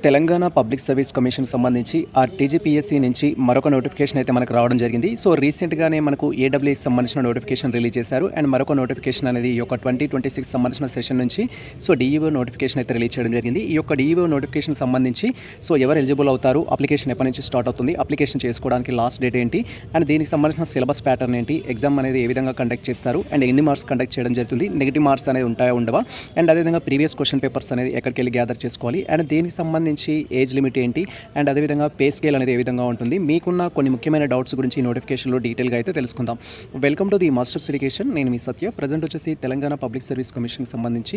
Telangana public service commission సంబంధించి TGPSC నుంచి మరొక నోటిఫికేషన్ అయితే మనకు రావడం జరిగింది. సో రీసెంట్గానే మనకు ఏడబ్ల్యూఎస్ సంబంధించిన నోటిఫికేషన్ రిలీజ్ చేశారు. అండ్ మరొక నోటిఫికేషన్ అనేది ఈ యొక్క 2026 సంబంధించిన సెషన్ నుంచి సో డిఈఓ నోటిఫికేషన్ అయితే రిలీజ్ చేయడం జరిగింది. ఈ యొక్క డిఈఓ నోటిఫికేషన్ సంబంధించి సో ఎవరు ఎలిజిబుల్ అవుతారు, అప్లికేషన్ ఎప్పటి నుంచి స్టార్ట్ అవుతుంది, అప్లికేషన్ చేసుకోవడానికి లాస్ట్ డేట్ ఏంటి, అండ్ దీనికి సంబంధించిన సిలబస్ ప్యాటర్న్ ఏంటి, ఎగ్జామ్ అనేది ఏ విధంగా కండక్ట్ చేస్తారు, అండ్ ఎన్ని మార్క్స్ కండక్ట్ చేయడం జరుగుతుంది, నెగిటివ్ మార్క్స్ అనేది ఉంటాయా ఉండవా, అండ్ అదేవిధంగా ప్రీవియస్ క్వశ్చన్ పేపర్స్ అనేది ఎక్కడికి వెళ్ళి గ్యాదర్ చేసుకోవాలి, అండ్ దీనికి సంబంధించి ఏజ్ లిమిట్ ఏంటి, అండ్ అదేవిధంగా పే స్కేల్ అనేది ఏ విధంగా ఉంటుంది, మీకున్న కొన్ని ముఖ్యమైన డౌట్స్ గురించి ఈ నోటిఫికేషన్లో డీటెయిల్గా అయితే తెలుసుకుందాం. Welcome to the masters education. నేను మీ సత్య. ప్రజెంట్ వచ్చేసి తెలంగాణ పబ్లిక్ సర్వీస్ కమిషన్కి సంబంధించి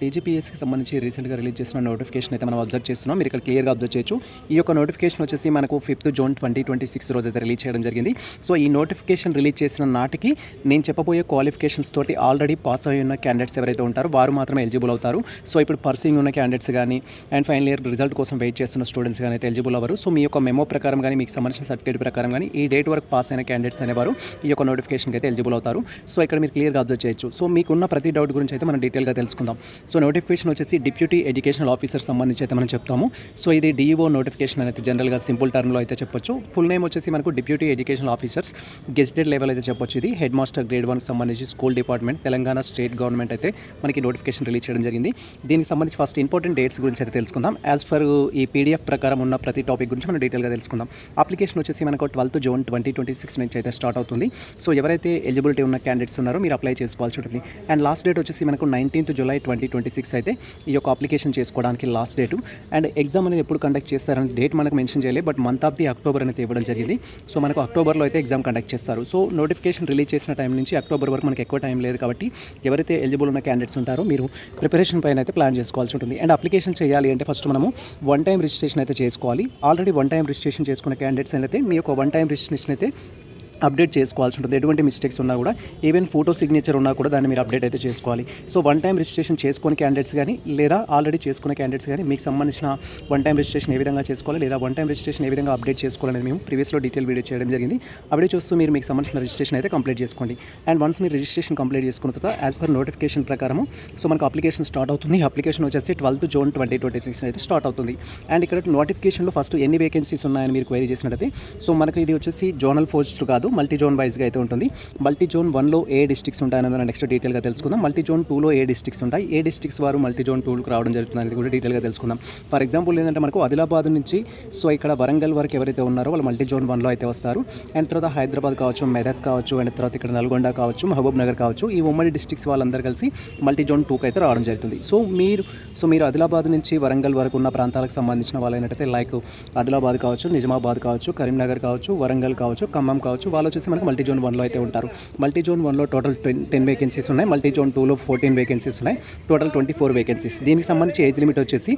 టీజీపీఎస్కి సంబంధించి రీసెంట్గా రిలీజ్ చేసిన నోటిఫికేషన్ అయితే మనం అబ్జర్వ్ చేస్తున్నాం. మీరు ఇక్కడ క్లియర్గా అబ్జర్వ్ చేయొచ్చు. ఈ యొక్క నోటిఫికేషన్ వచ్చేసి మనకు 5th జూన్ 2026 రోజు అయితే రిలీజ్ చేయడం జరిగింది. సో ఈ నోటిఫికేషన్ రిలీజ్ చేసిన నాటికి నేను చెప్పబోయే క్వాలిఫికేషన్స్ తోటి ఆల్రెడీ పాస్ అయి ఉన్న క్యాండిడేట్స్ ఎవరైతే ఉంటారో వారు మాత్రమే ఎలిజిబుల్ అవుతారు. సో ఇప్పుడు పర్సింగ్ ఉన్న క్యాండిడేట్స్ కానీ అండ్ ఫైనల్ ఇయర్ రిజల్ట్ కోసం వెయిట్ చేస్తున్న స్టూడెంట్స్ కానీ అయితే ఎలిజిబుల్ అవ్వరు. సో మీ యొక్క మెమో ప్రకారం కానీ మీకు సంబంధించిన సర్టిఫికేట్ ప్రకారం కానీ ఈ డేట్ వరకు పాస్ అయిన క్యాండిడేట్స్ అనేవారు ఈ యొక్క నోటిఫికేషన్కి అయితే ఎలిజిబుల్ అవుతారు. సో ఇక్కడ మీరు క్లియర్గా అబ్జర్వ్ చేయొచ్చు. సో మీకున్న ప్రతి డౌట్ గురించి అయితే మనం డీటెయిల్గా తెలుసుకుందాం. సో నోటిఫికేషన్ వచ్చేసి డిప్యూటీ ఎడ్యుకేషనల్ ఆఫీసర్ సంబంధించి అయితే మనం చెప్తాము. సో ఇది డిఈఓ నోటిఫికేషన్ అనేది జనరల్గా సింపుల్ టర్మ్లో అయితే చెప్పొచ్చు. ఫుల్ నేమ్ వచ్చేసి మనకు deputy educational officers gazetted level అయితే చెప్పొచ్చు. ఇది హెడ్ మాస్టర్ గ్రేడ్ 1 సంబంధించి school department Telangana state government అయితే మనకి నోటిఫికేషన్ రిలీజ్ చేయడం జరిగింది. దీనికి సంబంధించి ఫస్ట్ ఇంపార్టెంట్ డేట్స్ గురించి అయితే తెలుసుకుందాం. యాజ్ ఫర్ ఈ పీడిఎఫ్ ప్రకారం ఉన్న ప్రతి టాపిక్ గురించి మనం డీటెయిల్గా తెలుసుకుందాం. అప్లికేషన్ వచ్చేసి మనకు 12th జూన్ 2026 నుంచి అయితే స్టార్ట్ అవుతుంది. సో ఎవరైతే ఎలిజిబిలిటీ ఉన్న క్యాండిడేట్స్ ఉన్నారో మీరు అప్లై చేసుకోవాల్సి ఉంటుంది. అండ్ లాస్ట్ డేట్ వచ్చేసి మనకు 19th జూలై 2026 అయితే ఈ యొక్క అప్లికేషన్ చేసుకోవడానికి లాస్ట్ డేటు. అండ్ ఎగ్జామ్ అనేది ఎప్పుడు కండక్ట్ చేస్తారని డేట్ మనకు మెన్షన్ చేయలేదు, but month of the October అనేది ఇవ్వడం జరిగింది. సో మనకు అక్టోబర్లో అయితే ఎగ్జామ్ కండక్ట్ చేస్తారు. సో నోటిఫికేషన్ రిలీజ్ చేసిన టైం నుంచి అక్టోబర్ వరకు మనకు ఎక్కువ టైం లేదు కాబట్టి ఎవరైతే ఎలిజిబుల్ ఉన్న క్యాండిడేట్స్ ఉంటారో మీరు ప్రిపరేషన్ పైన అయితే ప్లాన్ చేసుకోవాల్సి ఉంటుంది. అండ్ అప్లికేషన్ చేయాలి అంటే ఫస్ట్ మనము వన్ టైం రిజిస్ట్రేషన్ అయితే చేసుకోవాలి. ఆల్రెడీ వన్ టైం రిజిస్ట్రేషన్ చేసుకున్న క్యాండిడేట్స్ అయితే మీ యొక్క వన్ టైం రిజిస్ట్రేషన్ అయితే అప్డేట్ చేసుకోవాల్సి ఉంటుంది. ఎటువంటి మిస్టేక్స్ ఉన్నా కూడా, ఈవెన్ ఫోటో సిగ్నేచర్ ఉన్నా కూడా దాన్ని మీరు అప్డేట్ అయితే చేసుకోవాలి. సో వన్ టైం రిజిస్ట్రేషన్ చేసుకునే క్యాండిడేట్స్ కానీ లేదా ఆల్రెడీ చేసుకున్న క్యాండిడేట్స్ కానీ మీకు సంబంధించిన వన్ టైం రిజిస్ట్రేషన్ ఏ విధంగా చేసుకోవాలి లేదా వన్ టైం రిజిస్ట్రేషన్ ఏ విధంగా అప్డేట్ చేసుకోవాలని మేము ప్రీవియస్లో డీటెయిల్ వీడియో చేయడం జరిగింది. అప్డేట్ చూస్తూ మీరు మీకు సంబంధించిన రిజిస్ట్రేషన్ అయితే కంప్లీట్ చేసుకోండి. అండ్ వన్స్ మీరు రిజిస్ట్రేషన్ కంప్లీట్ చేసుకున్న తర్వాత యాజ్ పర్ నోటిఫికేషన్ ప్రకారం సో మనకు అప్లికేషన్ స్టార్ట్ అవుతుంది. అప్లికేషన్ వచ్చేసి 12th జూన్ 2026 అయితే స్టార్ట్ అవుతుంది. అండ్ ఇక్కడ నోటిఫికేషన్లో ఫస్ట్ ఎన్ని వేకెన్సీస్ ఉన్నాయని మీరు క్వైరీ చేసినట్టయితే సో మనకు ఇది వచ్చేసి జోనల్ పోస్ట్ కాదు, మల్టీ జోన్ వైజ్గా అయితే ఉంటుంది. మల్టీ జోన్ 1లో ఏ డిస్ట్రిక్ట్స్ ఉంటాయని మనం నెక్స్ట్ డీటెయిల్గా తెలుసుకుందాం. మల్టీ జోన్ 2లో ఏ డిస్ట్రిక్ట్స్ ఉంటాయి, ఏ డిస్ట్రిక్ట్స్ వారు మల్టీ జోన్ 2కి రావడం జరుగుతుంది అనేది కూడా డీటెయిల్గా తెలుసుకుందాం. ఫర్ ఎగ్జాంపుల్ ఏంటంటే మనకు ఆదిలాబాద్ నుంచి సో ఇక్కడ వరంగల్ వరకు ఎవరైతే ఉన్నారో వాళ్ళు మల్టీ జోన్ 1లో అయితే వస్తారు. అండ్ తర్వాత హైదరాబాద్ కావచ్చు, మెదక్ కావచ్చు, అండ్ తర్వాత ఇక్కడ నల్గొండ కావచ్చు, మహబూబ్ నగర్ కావచ్చు, ఈ ఉమ్మడి డిస్ట్రిక్ట్స్ వాళ్ళందరూ కలిసి మల్టీ జోన్ 2కి అయితే రావడం జరుగుతుంది. సో మీరు ఆదిలాబాద్ నుంచి వరంగల్ వరకు ఉన్న ప్రాంతాలకు సంబంధించిన వాళ్ళు ఏంటంటే లైక్ ఆదిలాబాద్ కావచ్చు, నిజామాబాద్ కావచ్చు, కరీంనగర్ కావచ్చు, వరంగల్ కావచ్చు, ఖమ్మం కావచ్చు, వాళ్ళు వచ్చేసి మనకు మల్టీ జోన్ 1లో అయితే ఉంటారు. మల్టీ జోన్ 1లో టోటల్ 10 వేకెన్సీస్ ఉన్నాయి. మల్టీ జోన్ 2లో 14 వేకెన్సీస్ ఉన్నాయి. Total 24 vacancies. దీనికి సంబంధించి ఏజ్ లిమిట్ వచ్చేసి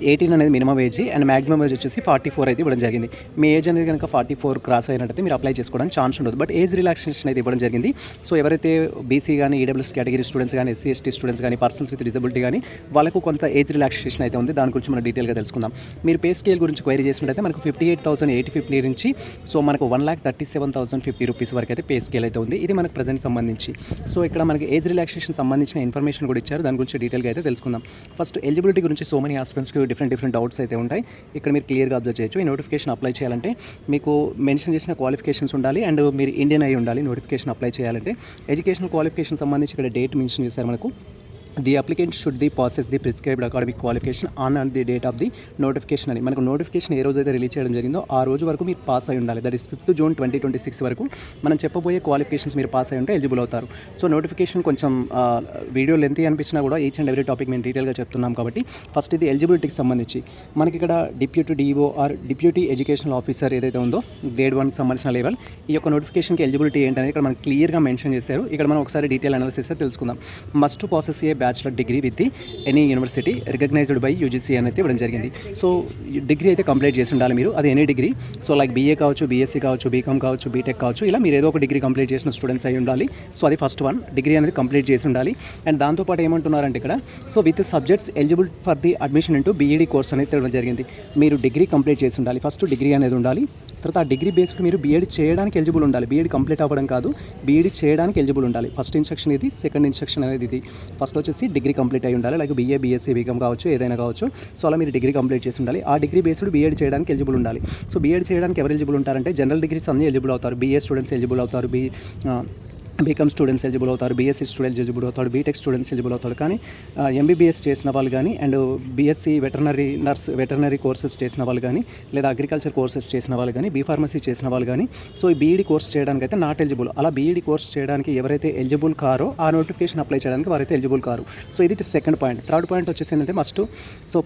18 అనేది minimum age and maximum age వచ్చేసి 44 అయితే ఇవ్వడం జరిగింది. మీ ఏజ్ అనేది కనుక 44 క్రాస్ అయినట్టయితే మీరు అప్లై చేసుకోవడానికి ఛాన్స్ ఉండదు. బట్ ఏజ్ రిలాక్సేషన్ అయితే ఇవ్వడం జరిగింది. సో ఎవరైతే బీసీ కానీ ఈడబ్ల్యూఎస్ కేటగిరీ స్టూడెంట్స్ కానీ ఎస్సీ ఎస్టీ స్టూడెంట్స్ కానీ పర్సన్స్ విత్ డిజబిలిటీ కానీ వాళ్ళకు కొంత ఏజ్ రిలాక్సేషన్ అయితే ఉంది. దాని గురించి మనం డీటెయిల్గా తెలుసుకుందాం. మీరు పే స్కేల్ గురించి క్వైరీ చేసినట్టయితే మనకు 58,850 నుంచి సో మనకు 1,37,050 రూపీస్ వరకు అయితే పే స్కేల్ అయితే ఉంది. ఇది మనకు ప్రజెంట్ సంబంధించి సో ఇక్కడ మనకి ఏజ్ రిలాక్సేషన్ సంబంధించిన ఇన్ఫర్మేషన్ కూడా ఇచ్చారు. దాని గురించి డీటెయిల్గా అయితే తెలుసుకుందాం. ఫస్ట్ ఎలిజిబిలిటీ గురించి సో మెనీ ఆస్పిరెంట్స్కి డిఫరెంట్ డౌట్స్ అయితే ఉంటాయి. ఇక్కడ మీరు క్లియర్గా అబ్జర్వ్ చేయొచ్చు. ఈ నోటిఫికేషన్ అప్లై చేయాలంటే మీకు మెన్షన్ చేసిన క్వాలిఫికేషన్స్ ఉండాలి అండ్ మీరు ఇండియన్ అయి ఉండాలి. నోటిఫికేషన్ అప్లై చేయాలంటే ఎడ్యుకేషనల్ క్వాలిఫికేషన్ సంబంధించి ఇక్కడ డేట్ మెన్షన్ చేశారు మనకు. The applicant should the passes the prescribed academic qualification on the date of the notification అని మనకు నోటిఫికేషన్ ఏ రోజు అయితే రిలీజ్ చేయడం జరిగిందో ఆ రోజు వరకు మీరు పాస్ అయి ఉండాలి. దట్ ఈస్ 5th జూన్ 2026 వరకు మనం చెప్పబోయే క్వాలిఫికేషన్స్ మీరు పాస్ అయి ఉంటే ఎలిజిబుల్ అవుతారు. సో నోటిఫికేషన్ కొంచెం వీడియో లెంతీ అనిపించినా కూడా ఈచ్ అండ్ ఎవ్రీ టాపిక్ మేము డీటెయిల్గా చెప్తున్నాం కాబట్టి ఫస్ట్ ఇది ఎలిజిబిలిటీకి సంబంధించి మనకి ఇక్కడ deputy DO or deputy educational officer ఏదైతే ఉందో గ్రేడ్ 1 సంబంధించిన లెవెల్ ఈ యొక్క నోటిఫికేషన్కి ఎలిజిబిలిటీ ఏంటనేది ఇక్కడ మనకు క్లియర్గా మెన్షన్ చేశారు. ఇక్కడ మనం ఒకసారి డీటెయిల్ అనాలిసిస్ తెలుసుకుందాం. Must passes a bachelor degree with any university recognised by UGC అని అయితే ఇవ్వడం జరిగింది. సో డిగ్రీ అయితే కంప్లీట్ చేసి ఉండాలి మీరు. అది any degree. So like BA కావచ్చు, బీఎస్సీ కావచ్చు, బీకామ్ కావచ్చు, బీటెక్ కావచ్చు, ఇలా మీరు ఏదో ఒక డిగ్రీ కంప్లీట్ చేసిన స్టూడెంట్స్ అయి ఉండాలి. సో అది ఫస్ట్ వన్, డిగ్రీ అనేది కంప్లీట్ చేసి ఉండాలి. అండ్ దాంతోపాటు ఏమంటున్నారంటే ఇక్కడ so with subjects eligible for the admission into BEd course అనేది ఇవ్వడం జరిగింది. మీరు డిగ్రీ కంప్లీట్ చేసి ఉండాలి. ఫస్ట్ డిగ్రీ అనేది ఉండాలి. తర్వాత ఆ డిగ్రీ బేస్డ్ మీరు బీఎడ్ చేయడానికి ఎలిజిబుల్ ఉండాలి. బీఎడ్ కంప్లీట్ అవ్వడం కాదు, బీఎడ్ చేయడానికి ఎలిజిబుల్ ఉండాలి. ఫస్ట్ ఇన్స్ట్రక్షన్ ఇది, సెకండ్ ఇన్స్ట్రక్షన్ అనేది ఇది. ఫస్ట్ వచ్చేసి వచ్చేసి డిగ్రీ కంప్లీట్ అయి ఉండాలి, లైక్ బీఏ, బీఎస్సీ, బీకామ్ కావచ్చు, ఏదైనా కావచ్చు. సో అలా మీరు డిగ్రీ కంప్లీట్ చేసి ఉండాలి. ఆ డిగ్రీ బేస్డ్ బీఎడ్ చేయడానికి ఎలిజిబుల్ ఉండాలి. సో బీఎడ్ చేయడానికి ఎవరు ఎలిజిబుల్ ఉంటారంటే జనరల్ డిగ్రీస్ అన్నీ ఎలిజిబుల్ అవుతారు. బీఏ స్టూడెంట్స్ ఎలిజిబుల్ అవుతారు, బీకామ్ స్టూడెంట్స్ ఎలిజిబుల్ అవుతారు, బీఎస్సీ స్టూడెంట్స్ ఎలిజిబుల్ అవుతారు, బీటెక్ స్టూడెంట్స్ ఎలిజిబుల్ అవుతారు. కానీ ఎంబీబీఎస్ చేసిన వాళ్ళు కానీ అండ్ బీఎస్సీ వెటర్నరీ కోర్సెస్ చేసిన వాళ్ళు కానీ లేదా అగ్రికల్చర్ కోర్సెస్ చేసిన వాళ్ళు కానీ బీఫార్మసీ చేసిన వాళ్ళు కానీ సో ఈ బీఈడీ కోర్స్ చేయడానికి అయితే నాట్ ఎలిజిబుల్. అలా బీఈడీ కోర్స్ చేయడానికి ఎవరైతే ఎలిజిబుల్ కారో ఆ నోటిఫికేషన్ అప్లై చేయడానికి వారైతే ఎలిజిబుల్ కారు. సో ఇది సెకండ్ పాయింట్. థర్డ్ పాయింట్ వచ్చేసి ఏంటంటే must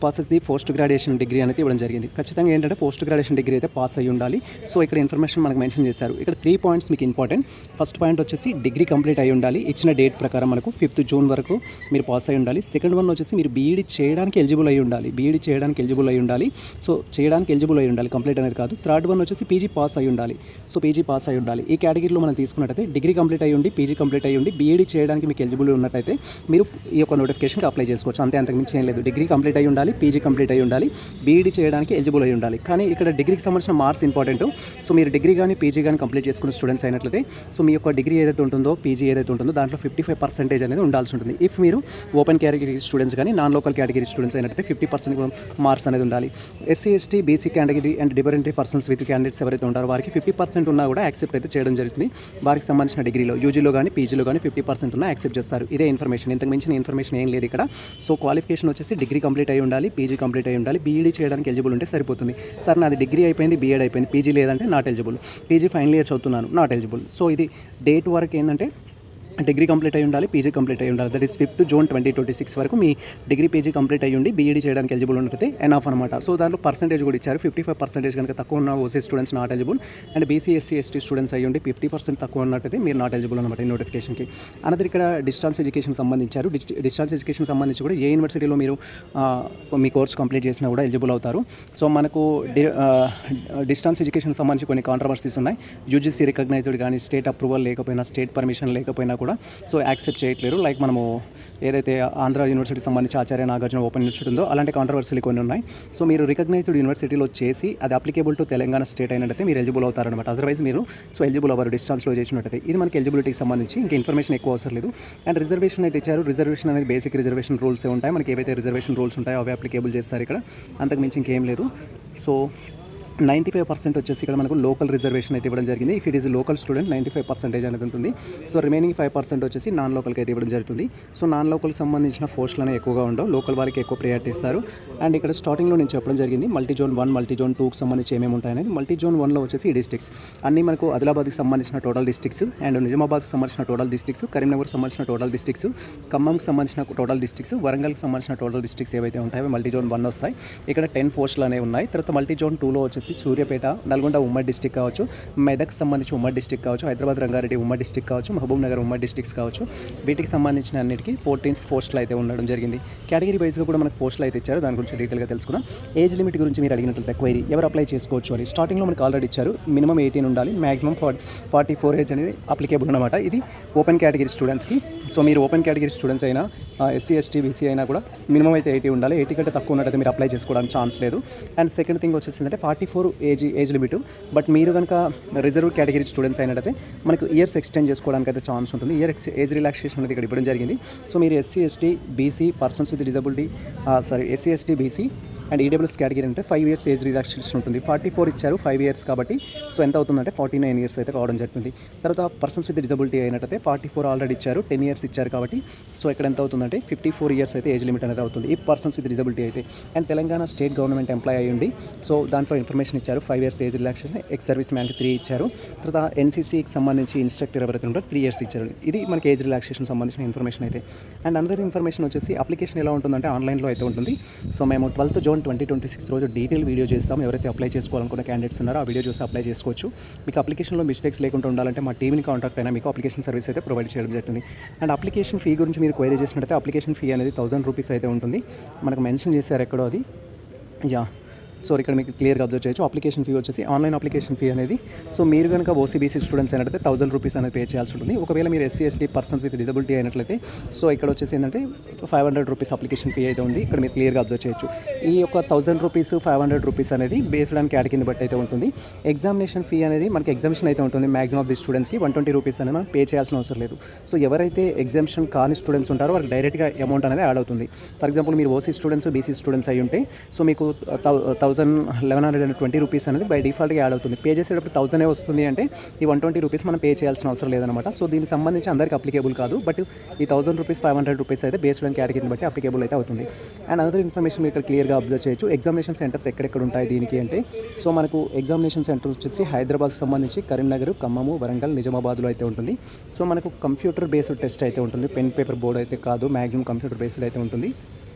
passes the post graduation degree అనేది ఇవ్వడం జరిగింది. ఖచ్చితంగా ఏంటంటే పోస్ట్ గ్రాడ్యుయేషన్ డిగ్రీ అయితే పాస్ అయ్యి ఉండాలి. సో ఇక్కడ ఇన్ఫర్మేషన్ మనకు మెన్షన్ చేశారు. ఇక్కడ 3 పాయింట్స్ మీకు ఇంపార్టెంట్. ఫస్ట్ పాయింట్ వచ్చేసి డిగ్రీ కంప్లీట్ అయి ఉండాలి, ఇచ్చిన డేట్ ప్రకారం మనకు 5th జూన్ వరకు మీరు పాస్ అయి ఉండాలి. సెకండ్ వన్ వచ్చేసి మీరు బీఈడీ చేయడానికి ఎలిజిబుల్ అయి ఉండాలి, సో చేయడానికి ఎలిజిబుల్ అయి ఉండాలి, కంప్లీట్ అనేది కాదు. థర్డ్ వన్ వచ్చేసి పీజీ పాస్ అయి ఉండాలి, సో పీజీ పాస్ అయి ఉండాలి. ఈ కేటగిరీలో మనం తీసుకున్నట్టయితే డిగ్రీ కంప్లీట్ అయ్యి ఉండి పీజీ కంప్లీట్ అయ్యి ఉండి బీఈడీ చేయడానికి మీకు ఎలిజిబుల్ ఉన్నట్టయితే మీరు ఈ యొక్క నోటిఫికేషన్కి అప్లై చేసుకోవచ్చు. అంతకు మించి ఏం లేదు. డిగ్రీ కంప్లీట్ అయి ఉండాలి, పీజీ కంప్లీట్ అయి ఉండాలి, బీఈడీ చేయడానికి ఎలిజిబుల్ అయి ఉండాలి. కానీ ఇక్కడ డిగ్రీకి సంబంధించిన మార్క్స్ ఇంపార్టెంట్. సో మీరు డిగ్రీ కానీ పీజీ కానీ కంప్లీట్ చేసుకున్న స్టూడెంట్స్ అయినట్లయితే సో మీ యొక్క డిగ్రీ ఏదైతే ఉంటుందో, పీజీ ఏదైతే ఉంటుందో దాంట్లో 55% అనేది ఉండాల్సి ఉంటుంది. ఇఫ్ మీరు ఓపెన్ కేటగిరీ స్టూడెంట్స్ కానీ నాన్ లోకల్ కేటగిరీ స్టూడెంట్స్ అయినట్లయితే 50% మార్క్స్ అనేది ఉండాలి. SC, ST, BC category and different persons with candidates ఎవరైతే ఉంటారో వారికి 50% ఉన్నా కూడా యాక్సెప్ట్ అయితే చేయడం జరుగుతుంది. వారికి సంబంధించిన డిగ్రీలో యూజీలో కానీ పీజీలో కానీ 50% ఉన్నా యాక్సెప్ట్ చేస్తారు. ఇదే ఇన్ఫర్మేషన్, ఇంతకు మించిన ఇన్ఫర్మేషన్ ఏం లేదు ఇక్కడ. సో క్వాలిఫికేషన్ వచ్చేసి డిగ్రీ కంప్లీట్ అయి ఉండాలి, పీజీ కంప్లీట్ అయి ఉండాలి, బీఈడీ చేయడానికి ఎలిజిబుల్ ఉంటే సరిపోతుంది. సార్ నాది డిగ్రీ అయిపోయింది, బీఎడ్ అయిపోయింది, పీజీ లేదంటే not eligible, PG final year చదువుతున్నాను, నాట్ ఎలిజిబుల్. సో ఇది డేట్ వరకు ఏంటంటే డిగ్రీ కంప్లీట్ అయి ఉండాలి, పీజీ కంప్లీట్ అయి ఉండాలి. దట్ ఈస్ 5th జూన్ 2026 వరకు మీ డిగ్రీ పీజీ కంప్లీట్ అయ్యి ఉండి బీఈడీ చేయడానికి ఎలిజిబుల్ ఉంటుంది ఎనఫ్ అనమాట. సో దాంట్లో పర్సెంటేజ్ కూడా ఇచ్చారు. 55% కనుక తక్కువ ఉన్న OC students not eligible and BC, SC, ST students అయ్యి ఉండి 50% తక్కువ ఉన్నట్టయితే మీరు నాట్ ఎలిజిబుల్ అనమాట ఈ నోటిఫికేషన్కి. అనదర్ ఇక్కడ డిస్టెన్స్ ఎడ్యుకేషన్ సంబంధించారు. డిస్టెన్స్ ఎడ్యుకేషన్ సంబంధించి కూడా ఏ యూనివర్సిటీలో మీరు మీ కోర్స్ కంప్లీట్ చేసినా కూడా ఎలిజిబుల్ అవుతారు. సో మనకు డిస్టెన్స్ ఎడ్యుకేషన్ సంబంధించి కొన్ని కాంట్రవర్సీస్ ఉన్నాయి. యూజీసీ రికగ్నైజ్డ్ కానీ స్టేట్ అప్రూవల్ లేకపోయినా, స్టేట్ పర్మిషన్ లేకపోయినా కూడా సో యాక్సెప్ట్ చేయట్లేరు. లైక్ మనము ఏదైతే ఆంధ్ర యూనివర్సిటీకి సంబంధించి ఆచార్య నాగార్జున ఓపెన్ యూనివర్సిటీ ఉందో అలాంటి కాంట్రవర్సీలు కొన్ని ఉన్నాయి. సో మీరు రికగ్నైజ్డ్ యూనివర్సిటీలో చేసి అది అప్లికేబుల్ టు తెలంగాణ స్టేట్ అయినట్టయితే మీరు ఎలిజిబుల్ అవుతారనమాట. అదర్వైజ్ మీరు సో ఎలిజిబుల్ అవ్వరు డిస్టెన్స్లో చేసినట్టయితే. ఇది మనకి ఎలిజిబిలిటీకి సంబంధించి ఇంకా ఇన్ఫర్మేషన్ ఎక్కువ అవసరం లేదు. అండ్ రిజర్వేషన్ అయితే ఇచ్చారు. రిజర్వేషన్ అనేది బేసిక్ రిజర్వేషన్ రూల్సే ఉంటాయి. మనకి ఏవైతే రిజర్వేషన్ రూల్స్ ఉంటాయో అవి అప్లికేబుల్ చేస్తారు ఇక్కడ, అంతకు మించి ఇంకేం లేదు. సో 95% వచ్చేసి ఇక్కడ మనకు లోకల్ రిజర్వేషన్ అయితే ఇవ్వడం జరిగింది. If it is local student 95% అనేది ఉంటుంది. సో రిమైనింగ్ 5% వచ్చేసి నాన్ లోకల్కి అయితే ఇవ్వడం జరుగుతుంది. సో నాన్ లోకల్కి సంబంధించిన పోస్టులు అనేవి ఎక్కువగా ఉండవు, లోకల్ వాళ్ళకి ఎక్కువ ప్రియారిటీ ఇస్తారు. అండ్ ఇక్కడ స్టార్టింగ్లో నేను చెప్పడం జరిగింది మల్టీ జోన్ 1, మల్టీ జోన్ 2కి సంబంధించి ఏమేమి ఉంటాయనేది. మల్టీ జోన్ 1లో వచ్చేసి ఈ డిస్ట్రిక్ట్స్ అన్నీ మనకు ఆదిలాబాద్కి సంబంధించిన టోటల్ డిస్ట్రిక్ట్స్ అండ్ నిజామాబాద్కి సంబంధించిన టోటల్ డిస్ట్రిక్ట్స్, కరీంనగర్కి సంబంధించిన టోటల్ డిస్ట్రిక్ట్స్, ఖమ్మంకి సంబంధించిన టోటల్ డిస్ట్రిక్ట్స్, వరంగల్కి సంబంధించిన టోటల్ డిస్ట్రిక్ట్స్ ఏవైతే ఉంటాయో మల్టీ జోన్ 1 వస్తాయి. ఇక్కడ 10 పోస్టులు అనేవి ఉన్నాయి. తర్వాత మల్టీ జోన్ 2లో వచ్చేసి సూర్యాపేట, నల్గొండ ఉమ్మడి డిస్టిక్ కావచ్చు, మెదక్ సంబంధించి ఉమ్మడి డిస్టిక్ కావచ్చు, హైదరాబాద్ రంగారెడ్డి ఉమ్మడి డిస్టిక్ కావచ్చు, మహబూబ్ నగర్ ఉమ్మడి డిస్టిక్స్ కావచ్చు. వీటికి సంబంధించిన అన్నిటికీ 14 పోస్టులు అయితే ఉండడం జరిగింది. కేటగిరీ వైజ్గా కూడా మనకు పోస్టులు అయితే ఇచ్చారు. దాని గురించి డీటెయిల్గా తెలుసుకున్నాం. ఏజ్ లిమిట్ గురించి మీరు అడిగినట్లయితే క్వైరీ ఎవరు అప్లై చేసుకోవచ్చు అని స్టార్టింగ్లో మనకు ఆల్రెడీ ఇచ్చారు. మినిమం 18 ఉండాలి, మ్యాక్సిమం 44 ఏజ్ అనేది అప్లికేబుల్ అనమాట. ఇది ఓపెన్ కేటగిరీ స్టూడెంట్స్కి. సో మీరు ఓపెన్ కేటగిరీ స్టూడెంట్స్ అయినా ఎస్సీ, ఎస్టీ, బీసీ అయినా కూడా మినిమం అయితే 80 ఉండాలి. 80 కంటే తక్కువ ఉన్నట్టయితే మీరు అప్లై చేసుకోవడానికి ఛాన్స్ లేదు. అండ్ సెకండ్ థింగ్ వచ్చేసిందంటే 44 ఏజ్ లిమిట్. బట్ మీరు కనుక రిజర్వ్ కేటగిరీ స్టూడెంట్స్ అయినట్టయితే మనకు ఇయర్స్ ఎక్స్టెండ్ చేసుకోవడానికి అయితే ఛాన్స్ ఉంటుంది. ఏజ్ రిలాక్సేషన్ అనేది ఇక్కడ ఇవ్వడం జరిగింది. సో మీరు SC, ST, BC, persons with disability SC, ST, BC and EWS category అంటే 5 years ఏజ్ రిలాక్సేషన్ ఉంటుంది. 44 ఇచ్చారు, 5 years కాబట్టి సో ఎంత అవుతుందంటే 49 years అయితే రావడం జరుగుతుంది. తర్వాత పర్సన్స్ విత్ డిజబిలిటీ అయినట్టయితే 44 ఆల్రెడీ ఇచ్చారు, 10 years ఇచ్చారు కాబట్టి సో ఇక్కడ ఎంత అవుతుందంటే 54 years అయితే ఏజ్ లిమిట్ అనేది అవుతుంది ఈ పర్సన్స్ విత్ డిజబిలిటీ అయితే. And Telangana state government employee అయ్యండి. సో దాంట్లో ఇన్ఫర్మేషన్ ఇచ్చారు. 5 years age relaxation, ex service మ్యాన్కి 3 ఇచ్చారు. తర్వాత ఎన్సీసీకి సంబంధించి ఇన్స్ట్రక్టర్ ఎవరైతే ఉంటారో 3 years ఇచ్చారు. ఇది మనకి ఏజ్ రిలాక్సేషన్ సంబంధించిన ఇన్ఫర్మేషన్ అయితే. అండ్ అనదర్ ఇన్ఫర్మేషన్ వచ్చేసి అప్లికేషన్ ఎలా ఉంటుందంటే ఆన్లైన్లో అయితే ఉంటుంది. సో మేము 12th June 2026 రోజు డీటెయిల్ వీడియో చేస్తాం. ఎవరైతే అప్లై చేసుకోవాలనుకున్న క్యాండిడేట్స్ ఉన్నారో ఆ వీడియో చూసి అప్లై చేసుకోవచ్చు. మీకు అప్లికేషన్లో మిస్టేక్స్ లేకుండా ఉండాలంటే మా టీమ్ని కాంటాక్ట్ అయినా మీకు అప్లికేషన్ సర్వీస్ అయితే ప్రొవైడ్ చేయడం జరుగుతుంది. అండ్ అప్లికేషన్ ఫీ గురించి మీరు క్వైరీ చేసినట్టయితే అప్లికేషన్ ఫీ అనేది 1000 రూపీస్ అయితే ఉంటుంది. మనకు మెన్షన్ చేశారు ఎక్కడో అది సో ఇక్కడ మీకు క్లియర్గా అబ్జర్వ్ చేయొచ్చు. అప్లికేషన్ ఫీ వచ్చేసి ఆన్లైన్ అప్లికేషన్ ఫీ అనేది సో మీరు కనుక ఓసీబీసీ స్టూడెంట్స్ అయినట్లయితే 1000 రూపీస్ అనేది పే చేయాల్సి ఉంటుంది. ఒకవేళ మీరు SC ST persons with disability అయినట్లయితే సో ఇక్కడ వచ్చేసి ఏంటంటే 500 రూపీస్ అప్లికేషన్ ఫీ అయితే ఉంది. ఇక్కడ మీరు క్లియర్గా అబ్జర్వ్ చేయొచ్చు. ఈ యొక్క 1000 రూపీస్ 500 రూపీస్ అనేది బేస్డ్ ఆన్ కేటగిరీని బట్టి అయితే ఉంటుంది. ఎగ్జామినేషన్ ఫీ అనేది మనకి ఎగ్జామిషన్ అయితే ఉంటుంది. మ్యాక్సిమం ఆఫ్ ది స్టూడెంట్స్కి 120 రూపీస్ అనేది మనం పే చేయాల్సిన అవసరం లేదు. సో ఎవరైతే ఎగ్జామిషన్ కాని స్టూడెంట్స్ ఉంటారో వాళ్ళకి డైరెక్ట్గా అమౌంట్ అనేది యాడ్ అవుతుంది. ఫర్ ఎగ్జాంపుల్ మీరు ఓసీ స్టూడెంట్స్ బీసీ స్టూడెంట్స్ అయి ఉంటే సో మీకు 1120 రూపీస్ అనేది బై డిఫాల్ట్గా యాడ్ అవుతుంది. పే చేసేటప్పుడు 1000 వస్తుంది అంటే ఈ 120 రూపీస్ మనం పే చేయాల్సిన అవసరం లేదనమాట. సో దీనికి సంబంధించి అందరికీ అప్లికేబుల్ కాదు. బట్ ఈ 1000 రూపీస్ 500 రూపీస్ అయితే బేస్డ్ ఆన్ కేటగిరీని బట్టి అప్లికేబుల్ అయితే అవుతుంది. అండ్ అదర్ ఇన్ఫర్మేషన్ మీరు ఇక్కడ క్లియర్గా అబ్జర్వ్ చేయొచ్చు. ఎగ్జామినేషన్ సెంటర్స్ ఎక్కడెక్కడ ఉంటాయి దీనికి అంటే సో మనకు ఎగ్జామినేషన్ సెంటర్ వచ్చేసి హైదరాబాద్కి సంబంధించి కరీంనగర్, ఖమ్మము, వరంగల్, నిజామాబాద్లో అయితే ఉంటుంది. సో మనకు కంప్యూటర్ బేస్డ్ టెస్ట్ అయితే ఉంటుంది. పెన్ పేపర్ బోర్డ్ అయితే కాదు, మ్యాక్సిమం కంప్యూటర్ బేస్డ్ అయితే ఉంటుంది.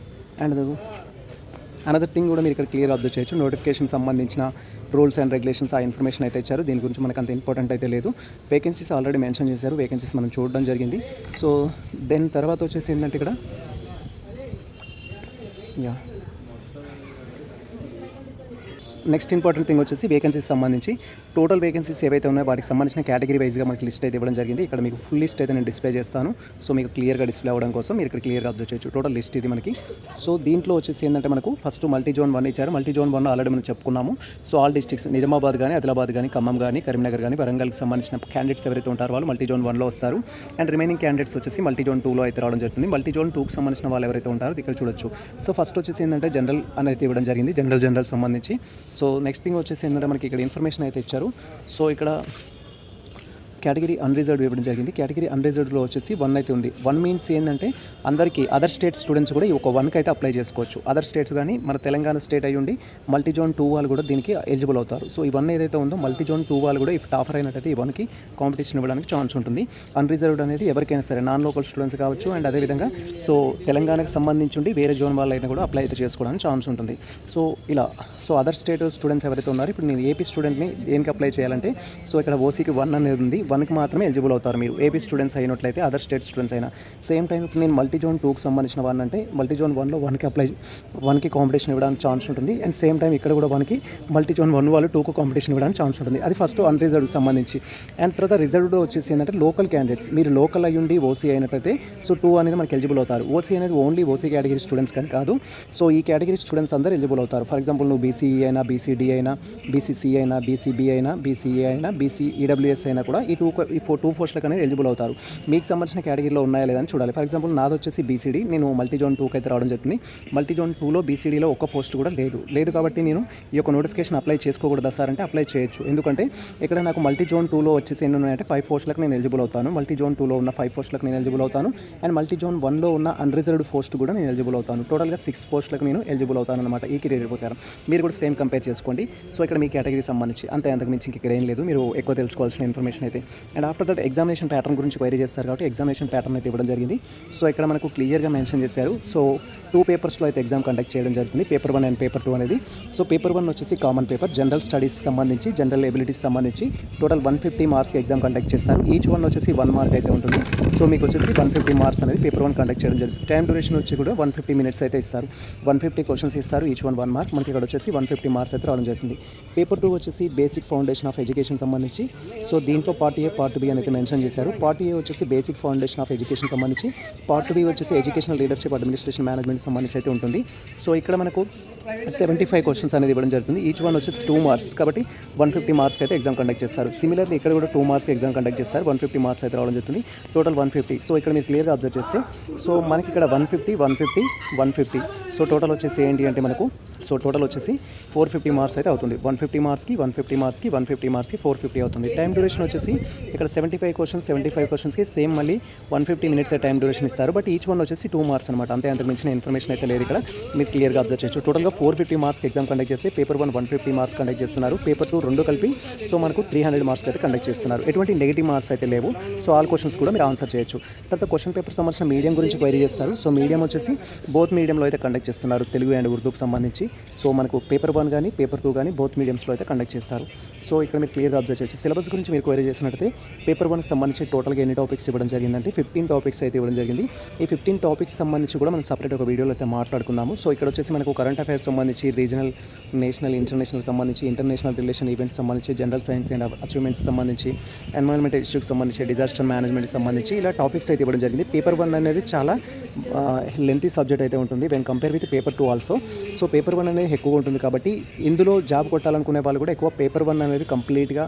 అండ్ అనదర్ థింగ్ కూడా మీరు ఇక్కడ క్లియర్ అబ్జర్వ్ చేయొచ్చు. నోటిఫికేషన్ సంబంధించిన రూల్స్ అండ్ రెగ్యులేషన్స్ ఆ ఇన్ఫర్మేషన్ అయితే ఇచ్చారు. దీని గురించి మనకు అంత ఇంపార్టెంట్ అయితే లేదు. వేకెన్సీస్ ఆల్రెడీ మెన్షన్ చేశారు. వేకెన్సీస్ మనం చూడడం జరిగింది. సో దెన్ తర్వాత వచ్చేసి ఏంటంటే ఇక్కడ నెక్స్ట్ ఇంపార్టెంట్ థింగ్ వచ్చేసి వేకెన్సీస్ సంబంధించి టోటల్ వేకెన్సీస్ ఏవైతే ఉన్నాయో వాటికి సంబంధించిన కేటగిరీ వైజ్గా మనకి లిస్ట్ అయితే ఇవ్వడం జరిగింది. ఇక్కడ మీకు ఫుల్ లిస్ట్ అయితే నేను డిస్ప్లే చేస్తాను. సో మీకు క్లియర్గా డిస్ప్లే అవ్వడం కోసం మీరు ఇక్కడ క్లియర్గా అబ్జర్వ్ చేయొచ్చు. టోటల్ లిస్ట్ ఇది మనకి. సో దీంట్లో వచ్చేసి ఏంటంటే మనకు ఫస్ట్ మల్టీ జోన్ 1 ఇచ్చారు. మల్టీ జోన్ 1 ఆల్రెడీ మనం చెప్పుకున్నాము. సో ఆల్ డిస్ట్రిక్ట్స్ నిజామాబాద్ కానీ, ఆదిలాబాద్ కానీ, ఖమ్మం కానీ, కరీంనగర్ కానీ, వరంగల్కి సంబంధించిన క్యాండిడేట్స్ ఎవరైతే ఉంటారో వాళ్ళు మల్టీ జోన్ 1లో వస్తారు. అండ్ రిమైనింగ్ క్యాండిడేట్స్ వచ్చేసి మల్టీ జోన్ 2లో అయితే రావడం జరుగుతుంది. మల్టీ జోన్ 2కి సంబంధించిన వాళ్ళు ఎవరైతే ఉంటారో ఇక్కడ చూడొచ్చు. సో ఫస్ట్ వచ్చేసి ఏంటంటే జనరల్ అనేది ఇవ్వడం జరిగింది. జనరల్ సంబంధించి. సో నెక్స్ట్ థింగ్ వచ్చేసి ఏంటంటే మనకి ఇక్కడ ఇన్ఫర్మేషన్ అయితే ఇచ్చారు. సో ఇక్కడ కేటగిరీ అన్రిజర్వ్డ్ ఇవ్వడం జరిగింది. కేటగిరీ అన్రిజర్వ్డ్లో వచ్చేసి 1 అయితే ఉంది. 1 మీన్స్ ఏంటంటే అందరికీ అదర్ స్టేట్ స్టూడెంట్స్ కూడా ఈ ఒక 1కి అయితే అప్లై చేసుకోవచ్చు. అదర్ స్టేట్స్ కానీ మన తెలంగాణ స్టేట్ అయ్యి ఉండి మల్టీ జోన్ 2 వాళ్ళు కూడా దీనికి ఎలిజిబుల్ అవుతారు. సో ఈ 1 ఏదైతే ఉందో మల్టీ జోన్ 2 వాళ్ళు కూడా ఇఫ్ ఆఫర్ అయినట్టయితే ఈ 1కి కాంపిటీషన్ ఇవ్వడానికి ఛాన్స్ ఉంటుంది. అన్రిజర్వ్డ్ అనేది ఎవరికైనా సరే నాన్ లోకల్ స్టూడెంట్స్ కావచ్చు. అండ్ అదేవిధంగా సో తెలంగాణకు సంబంధించి ఉండి వేరే జోన్ వాళ్ళు అయినా కూడా అప్లై అయితే చేసుకోవడానికి ఛాన్స్ ఉంటుంది. సో ఇలా సో అదర్ స్టేట్ స్టూడెంట్స్ ఎవరైతే ఉన్నారో ఇప్పుడు నేను ఏపీ స్టూడెంట్ని దేనికి అప్లై చేయాలంటే సో ఇక్కడ ఓసీకి 1 అనేది ఉంది. 1కి మాత్రమే ఎలిజిబుల్ అవుతారు మీరు ఏపీ స్టూడెంట్స్ అయినట్లయితే. అదర్ స్టేట్ స్టూడెంట్స్ అయినా సేమ్ టైం ఇప్పుడు నేను మల్టీ జోన్ 2కి సంబంధించిన 1 అంటే మల్టీ జోన్ 1లో 1కి కాంపిటీషన్ ఇవ్వడానికి ఛాన్స్ ఉంటుంది. అండ్ సేమ్ టైం ఇక్కడ కూడా 1కి మల్టీ జోన్ 1 వాళ్ళు 2కు కాంపిటీషన్ ఇవ్వడానికి ఛాన్స్ ఉంటుంది. అది ఫస్ట్ అన్రిజర్వ్డ్కి సంబంధించి. అండ్ తర్వాత రిజర్వ్డ్ వచ్చేసి ఏంటంటే లోకల్ క్యాండిడేట్స్. మీరు లోకల్ అయ్యుండి ఓసీ అయినట్లయితే సో 2 అనేది మనకి ఎలిజిబుల్ అవుతారు. ఓసీ అనేది ఓన్లీ ఓసీ కేటగిరీ స్టూడెంట్స్ కానీ కాదు. సో ఈ కేటగిరీ స్టూడెంట్స్ అందరూ ఎలిజిబుల్ అవుతారు. ఫర్ ఎగ్జాంపుల్ నువ్వు బీసీఈ అయినా, బీసీడీ అయినా, బీసీసీ అయినా, బీసీబీ అయినా, బీసీఏ అయినా, బీసీఈడబ్ల్యూఎస్ అయినా కూడా ఈ 2 పోస్టులకు అనేది ఎలిజిబుల్ అవుతారు. మీకు సంబంధించిన కేటగిరీలో ఉన్నాయా లేదని చూడాలి. ఫర్ ఎగ్జాంపుల్ నాది వచ్చేసి బీసీడీ. నేను మల్టీ జోన్ 2కి అయితే రావడం జరుగుతుంది. మల్టీ జోన్ 2లో బీసీడీలో ఒక్క పోస్ట్ కూడా లేదు కాబట్టి నేను ఈ యొక్క నోటిఫికేషన్ అప్లై చేసుకోకూడదా సార్ అంటే అప్లై చేయొచ్చు. ఎందుకంటే ఇక్కడ నాకు మల్టీ జోన్ 2లో వచ్చేసి ఎన్ని ఉన్నాయంటే 5 పోస్టులకు నేను ఎలిజిబుల్ అవుతాను. మల్టీ జోన్ 2లో ఉన్న 5 పోస్టులకు నేను ఎలిజిబుల్ అవుతాను. అండ్ మల్టీ జోన్ 1లో ఉన్న అన్రిజర్వ్డ్ పోస్ట్ కూడా నేను ఎలిజిబుల్ అవుతాను. టోటల్గా 6 పోస్టులకు నేను ఎలిజిబుల్ అవుతాను అనమాట ఈ కెరీర్ ప్రకారం. మీరు కూడా సేమ్ కంపేర్ చేసుకోండి. సో ఇక్కడ మీ కేటగిరీ సంబంధించి అంతకు మించి ఇక్కడ ఏం లేదు. మీరు ఎక్కువ తెలుసుకోవాల్సిన ఇన్ఫర్మేషన్ అయితే. And after that examination pattern గురించి క్వైరీ చేస్తారు కాబట్టి ఎగ్జామినేషన్ ప్యాటర్న్ అయితే ఇవ్వడం జరిగింది. సో ఇక్కడ మనకు క్లియర్గా మెన్షన్ చేశారు. సో 2 పేపర్స్లో అయితే ఎగ్జామ్ కండక్ట్ చేయడం జరుగుతుంది. పేపర్ 1 అండ్ పేపర్ 2 అనేది. సో పేపర్ 1 వచ్చేసి కామన్ పేపర్, జనరల్ స్టడీస్ సంబంధించి, జనరల్ ఎబిలిటీస్ సంబంధించి టోటల్ 150 మార్క్స్కి ఎగ్జామ్ కండక్ట్ చేస్తారు. ఈచ్ వన్ వచ్చేసి 1 మార్క్ అయితే ఉంటుంది. సో మీకు వచ్చేసి 150 మార్క్స్ అనేది పేపర్ 1 కండక్ట్ చేయడం జరుగుతుంది. టైం డ్యూరేషన్ వచ్చి కూడా 150 మినిట్స్ అయితే ఇస్తారు. 150 క్వశ్చన్స్ ఇస్తారు. Each one 1 mark. మనకి ఇక్కడ వచ్చేసి 150 మార్క్స్ అయితే రావడం జరుగుతుంది. పేపర్ 2 వచ్చేసి బేసిక్ ఫౌండేషన్ ఆఫ్ ఎడ్యుకేషన్ సంబంధించి. సో దీంట్లో పార్ట్ ఏ, పార్ట్ బి అనేది మెన్షన్ చేశారు. పార్ట్ ఏ వచ్చేసి బేసిక్ ఫౌండేషన్ ఆఫ్ ఎడ్యుకేషన్ సంబంధించి, పార్ట్ బి వచ్చేసి ఎడ్యుకేషనల్ లీడర్షిప్, అడ్మినిస్ట్రేషన్, మేనేజ్మెంట్ సంబంధించి అయితే ఉంటుంది. సో ఇక్కడ మనకు 75 క్వశ్చన్స్ అనేది ఇవ్వడం జరుగుతుంది. ఈచ్ వన్ వచ్చేసి 2 మార్క్స్ కాబట్టి 150 మార్క్స్కి అయితే ఎగ్జామ్ కండక్ట్ చేస్తారు. సిమిలర్లీ ఇక్కడ కూడా 2 మార్క్స్ ఎగ్జామ్ కండక్ట్ చేస్తారు. 150 మార్క్స్ అయితే రావడం జరుగుతుంది. టోటల్ 150. సో ఇక్కడ మీరు క్లియర్గా అబ్జర్వ్ చేస్తే సో మనకి ఇక్కడ 150 సో టోటల్ వచ్చేసి ఏంటి అంటే మనకు సో టోటల్ వచ్చేసి 450 మార్క్స్ అయితే అవుతుంది. 150 మార్క్స్కి 450 అవుతుంది. టైం డ్యూరేషన్ వచ్చేసి ఇక్కడ 75 క్వశ్చన్స్కి సేమ్ మళ్ళీ 150 మినిట్స్ టైం డ్యూరేషన్ ఇస్తారు. బట్ ఈచ్ వన్ వచ్చేసి 2 మార్క్స్ అనమాట. అంతకు మించిన ఇన్ఫర్మేషన్ అయితే లేదు. ఇక్కడ మీరు క్లియర్గా అబ్జర్వ్ చేయొచ్చు. టోటల్గా 450 మార్క్స్ ఎగ్జామ్ కండక్ట్ చేస్తే పేపర్ 1 150 మార్క్స్ కండక్ట్ చేస్తున్నారు. పేపర్ 2 రెండు కలిపి సో మనకు 300 మార్క్స్ అయితే కండక్ట్ చేస్తున్నారు. ఎటువంటి నెగిటివ్ మార్క్స్ అయితే లేవు. సో ఆల్ క్వశ్చన్స్ కూడా మీరు ఆన్సర్ చేయొచ్చు. తర్వాత క్వశ్చన్ పేపర్ సంబంధించిన మీడియం గురించి క్వైరీ చేస్తారు. సో మీడియం వచ్చేసి బోత్ మీడియంలో అయితే కండక్ట్ చేస్తున్నారు, తెలుగు అండ్ ఉర్దూకి సంబంధించి. సో మనకు పేపర్ 1 కానీ పేపర్ 2 కానీ బోత్ మీడియంస్లో అయితే కండక్ట్ చేస్తారు. సో ఇక్కడ మీరు క్లియర్గా అబ్జర్వ్ చేయొచ్చు. సిలబస్ గురించి మీరు క్వైరీ చేసినట్టు చూసినట్లయితే పేపర్ 1కి సంబంధించి టోటల్గా ఎన్ని టాపిక్స్ ఇవ్వడం జరిగిందంటే 15 టాపిక్స్ అయితే ఇవ్వడం జరిగింది. ఈ 15 టాపిక్స్ సంబంధించి కూడా మనం సపరేట్ ఒక వీడియోలో అయితే మాట్లాడుకుందాము. సో ఇక్కడ వచ్చేసి మనకు కరెంట్ అఫైర్స్ సంబంధించి, రీజనల్, నేషనల్, ఇంటర్నేషనల్ సంబంధించి, ఇంటర్నేషనల్ రిలేషన్ ఈవెంట్స్ సంబంధించి, జనరల్ సైన్స్ అండ్ అచీవ్మెంట్స్ సంబంధించి, ఎన్విరాన్మెంట్ ఇష్యూకి సంబంధించి, డిజాస్టర్ మేనేజ్మెంట్కి సంబంధించి ఇలా టాపిక్స్ అయితే ఇవ్వడం జరిగింది. పేపర్ 1 అనేది చాలా లెంతీ సబ్జెక్ట్ అయితే ఉంటుంది when compare with paper 2 also. So paper 1 అనేది ఎక్కువగా ఉంటుంది కాబట్టి ఇందులో జాబ్ కొట్టాలనుకునే వాళ్ళు కూడా ఎక్కువ పేపర్ 1 అనేది కంప్లీట్గా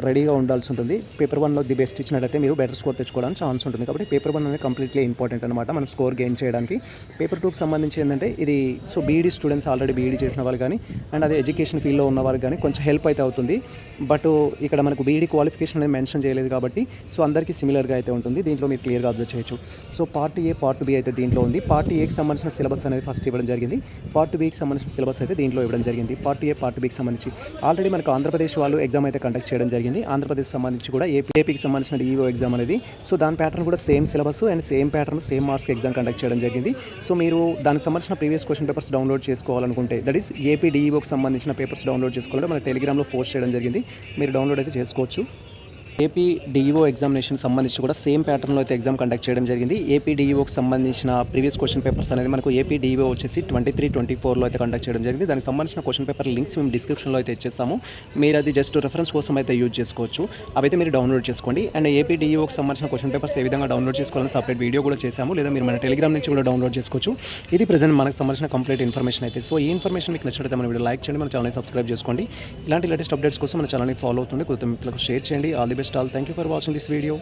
రెడీగా ఉండాల్సి ఉంటుంది. పేపర్ 1లో ది బెస్ట్ ఇచ్చినట్టయితే మీరు బెటర్ స్కోర్ తెచ్చుకోవడానికి ఛాన్స్ ఉంటుంది. కాబట్టి పేపర్ 1 అనేది కంప్లీట్లీ ఇంపార్టెంట్ అనమాట మనం స్కోర్ గెయిన్ చేయడానికి. పేపర్ 2కి సంబంధించి ఏంటంటే ఇది so BEd students, already BEd చేసిన వాళ్ళు కానీ అండ్ అదే ఎడ్యుకేషన్ ఫీల్డ్లో ఉన్న వారికి కానీ కొంచెం హెల్ప్ అయితే అవుతుంది. బట్ ఇక్కడ మనకు బీఈడీ క్వాలిఫికేషన్ అనేది మెన్షన్ చేయలేదు కాబట్టి సో అందరికీ సిమిలర్గా అయితే ఉంటుంది. దీంట్లో మీరు క్లియర్గా అబ్జర్వ్ చేయొచ్చు. So part A, part B అయితే దీంట్లో ఉంది. పార్ట్ ఏకి సంబంధించిన సిలబస్ అనేది ఫస్ట్ ఇవ్వడం జరిగింది. పార్ట్ బికి సంబంధించిన సిలబస్ అయితే దీంట్లో ఇవ్వడం జరిగింది. పార్ట్ ఏ, పార్ట్ బికి సంబంధించి ఆల్రెడీ మనకు ఆంధ్రప్రదేశ్ వాళ్ళు ఎగ్జామ్ అయితే కండక్ట్ చేయడం జరిగింది. ఆంధ్రప్రదేశ్ సంబంధించి కూడా ఏపీకి సంబంధించిన ఈఓ ఎగ్జామ్ అనేది సో దాని ప్యాటర్న్ కూడా same syllabus and same pattern, same marks exam conduct చేయడం జరిగింది. సో మీరు దానికి సంబంధించిన ప్రీవియస్ క్వశ్చన్ పేపర్స్ డౌన్లోడ్ చేసుకోవాలనుకుంటే, దట్ ఈస్ ఏపీ డిఈఓకి సంబంధించిన పేపర్స్ డౌన్లోడ్ చేసుకోవాలంటే మన టెలిగ్రామ్లో పోస్ట్ చేయడం జరిగింది. మీరు డౌన్లోడ్ అయితే చేసుకోవచ్చు. ఏపీ డిఈఓ ఎగ్జామినేషన్ సంబంధించి కూడా సేమ్ ప్యాటర్న్లో అయితే ఎగ్జామ్ కండక్ట్ చేయడం జరిగింది. ఏపీ డిఈఓకి సంబంధించిన ప్రీవియస్ క్వశ్చన్ పేపర్స్ అనేది మనకు ఏపీ డిఈఓ వచ్చేసి 23-24లో అయితే కండక్ట్ చేయడం జరిగింది. దానికి సంబంధించిన క్వశ్చన్ పేపర్ లింక్స్ మేము డిస్క్రిప్షన్లో అయితే ఇచ్చేస్తాము. మీరు అది జస్ట్ రెఫరెన్స్ కోసం అయితే యూజ్ చేసుకోవచ్చు. అవైతే మీరు డౌన్లోడ్ చేసుకోండి. అండ్ ఏపీ డిఈఓకి సంబంధించిన క్వశ్చన్ పేపర్స్ ఏ విధంగా డౌన్లోడ్ చేసుకోవాలని సపరేట్ వీడియో కూడా చేశాము, లేదా మీరు మన టెలిగ్రామ్ నుంచి కూడా డౌన్లోడ్ చేసుకోవచ్చు. ఇది ప్రజెంట్ మనకు సంబంధించిన కంప్లీట్ ఇన్ఫర్మేషన్ అయితే. సో ఈ ఇన్ఫర్మేషన్ మీకు నచ్చినట్లయితే మన వీడియో లైక్ చేయండి, మన ఛానల్ని సబ్స్క్రైబ్ చేసుకోండి. ఇలాంటి లేటెస్ట్ అప్డేట్స్ కోసం మన ఛానల్ని ఫాలో అవుతుంది, కొత్త మిత్రులకు షేర్ చేయండి. All the best all. Thank you for watching this video.